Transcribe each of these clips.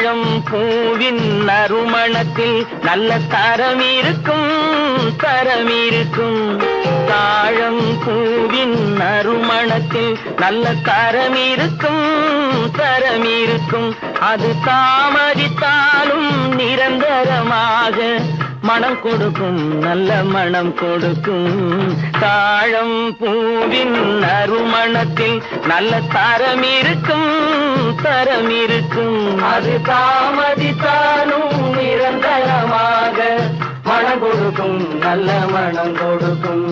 தாழம் பூவின் நறுமணத்தில் நல்ல தரம் இருக்கும், தரம் இருக்கும். தாழம் பூவின் நறுமணத்தில் நல்ல தரம் இருக்கும், தரம் இருக்கும். அது தாமதித்தாலும் நிரந்தரமாக மனம் கொடுக்கும், நல்ல மனம் கொடுக்கும். தாழம் பூவின் நறுமணத்தில் நல்ல தரம் இருக்கும், தரம் இருக்கும். அது தாமதித்தாலும் நிரந்தரமாக மனம் கொடுக்கும், நல்ல மனம் கொடுக்கும்.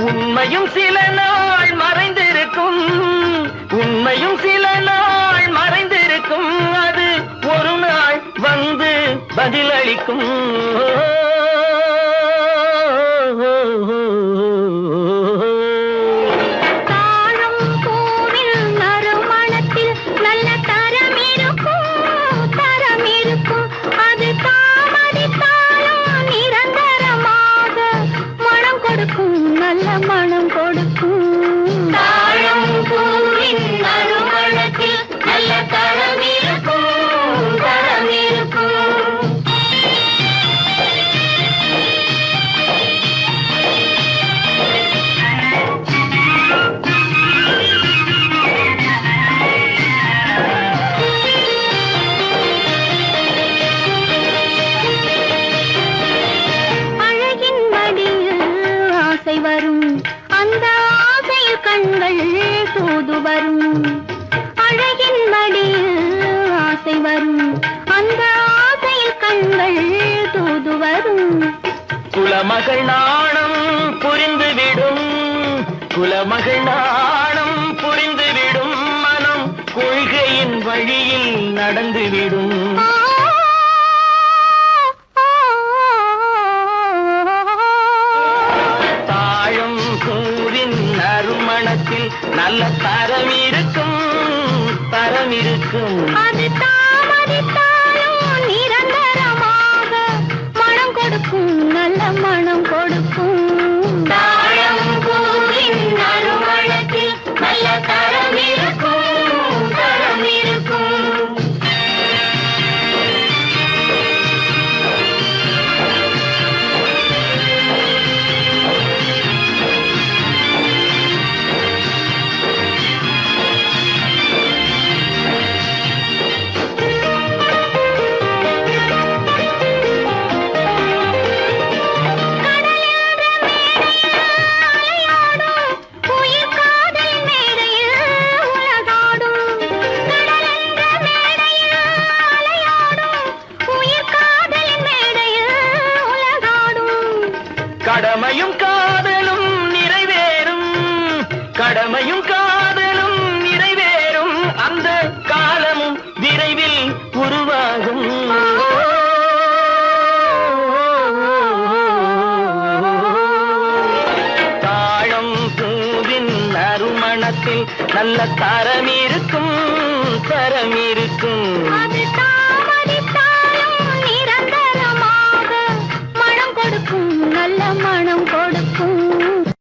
உண்மையும் சில நாள் மறைந்திருக்கும், உண்மையும் சில நாள் மறைந்திருக்கும். அது ஒரு நாள் வந்து பதிலளிக்கும். தாழம் பூவில் நறுமணத்தில் நல்ல தரம் இருக்கும், தரம் இருக்கும். அது தாமதித்தாலும் நிரந்தரமாக மனம் கொடுக்கும், நல்ல மனம் கொடுக்கும். தாழம் பூவின் நறுமணத்தில் நல்ல தரம் இருக்கும், தரம் இருக்கும். அழகின் மடியில் ஆசை வரும், அந்த ஆசையில் கண்கள் தூது வரும். அழகின் மடியில் ஆசை வரும், அந்த ஆசையில் கண்கள் தூது வரும். குலமகள் நாணம் புரிந்துவிடும், குலமகள் நாணம் புரிந்துவிடும். மனம் கொள்கையின் வழியில் நடந்துவிடும். தாழம் பூவின் நறுமணத்தில் நல்ல தரம் இருக்கும், தரம் இருக்கும். அது தாமதித்தாலும் நிரந்தரமாக மனம் கொடுக்கும், நல்ல மனம் கொடுக்கும். தாழம் பூவின் நறுமணத்தில் நல்ல தரம் இருக்கும், தரம் இருக்கும். கடமையும் காதலும் நிறைவேறும், கடமையும் காதலும் நிறைவேறும். அந்த காலமும் விரைவில் உருவாகும். தாழம் பூவின் நறுமணத்தில் நல்ல தரம் இருக்கும், தரம் இருக்கும். அது தாமதித்தாலும் நிரந்தரமாக மனம் கொடுக்கும், நல்ல மனம்